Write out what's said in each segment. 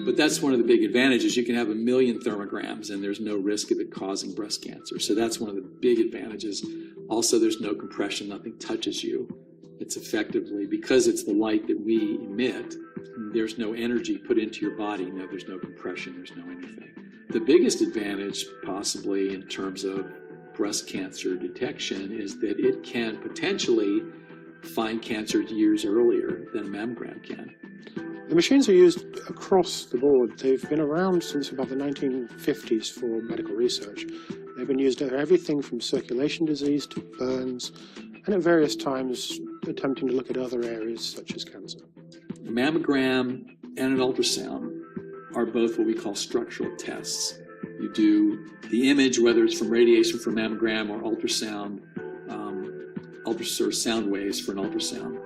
But that's one of the big advantages. You can have 1 million thermograms and there's no risk of it causing breast cancer. So that's one of the big advantages. Also, there's no compression, nothing touches you. It's effectively, because it's the light that we emit, there's no energy put into your body. No, there's no compression, there's no anything. The biggest advantage, possibly in terms of breast cancer detection, is that it can potentially find cancer years earlier than a mammogram can. The machines are used across the board. They've been around since about the 1950s for medical research. They've been used at everything from circulation disease to burns, and at various times attempting to look at other areas such as cancer. A mammogram and an ultrasound are both what we call structural tests. You do the image, whether it's from radiation for mammogram or ultrasound, or sound waves for an ultrasound,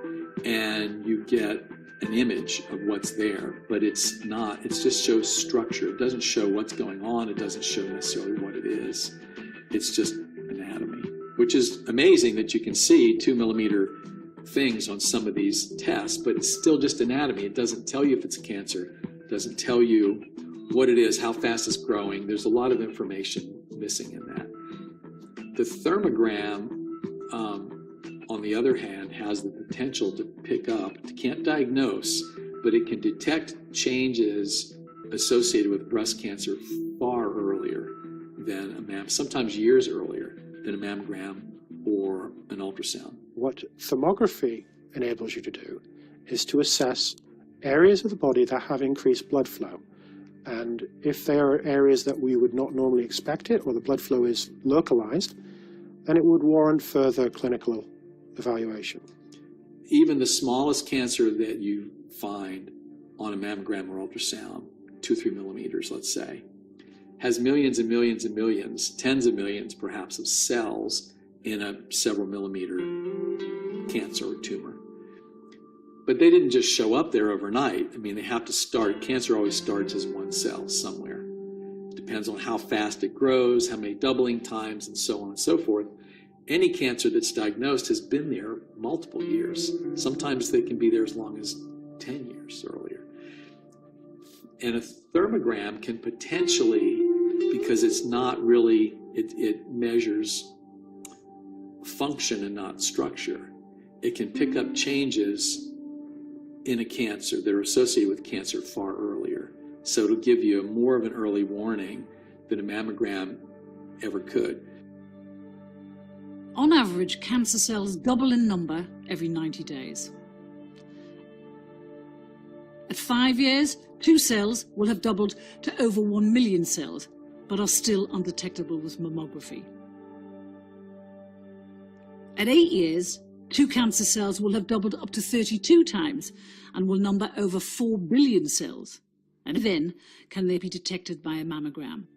and you get an image of what's there, but it just shows structure. It doesn't show what's going on. It doesn't show necessarily what it is. It's just anatomy, which is amazing that you can see 2 millimeter things on some of these tests, but it's still just anatomy. It doesn't tell you if it's a cancer. It doesn't tell you what it is, how fast it's growing. There's a lot of information missing in that. The thermogram, on the other hand, has the potential to pick up, it can't diagnose, but it can detect changes associated with breast cancer far earlier than a mammogram, sometimes years earlier than a mammogram or an ultrasound. What thermography enables you to do is to assess areas of the body that have increased blood flow. And if there are areas that we would not normally expect it, or the blood flow is localized, then it would warrant further clinical evaluation. Even the smallest cancer that you find on a mammogram or ultrasound, 2-3 millimeters, let's say, has millions and millions and millions, tens of millions perhaps, of cells in a several millimeter cancer or tumor. But they didn't just show up there overnight. I mean, they have to start. Cancer always starts as one cell somewhere. It depends on how fast it grows, how many doubling times, and so on and so forth. Any cancer that's diagnosed has been there multiple years. Sometimes they can be there as long as 10 years earlier. And a thermogram can potentially, because it's not really, it measures function and not structure, it can pick up changes in a cancer that are associated with cancer far earlier. So it'll give you more of an early warning than a mammogram ever could. On average, cancer cells double in number every 90 days. At 5 years, 2 cells will have doubled to over 1 million cells, but are still undetectable with mammography. At 8 years, 2 cancer cells will have doubled up to 32 times and will number over 4 billion cells. And then can they be detected by a mammogram?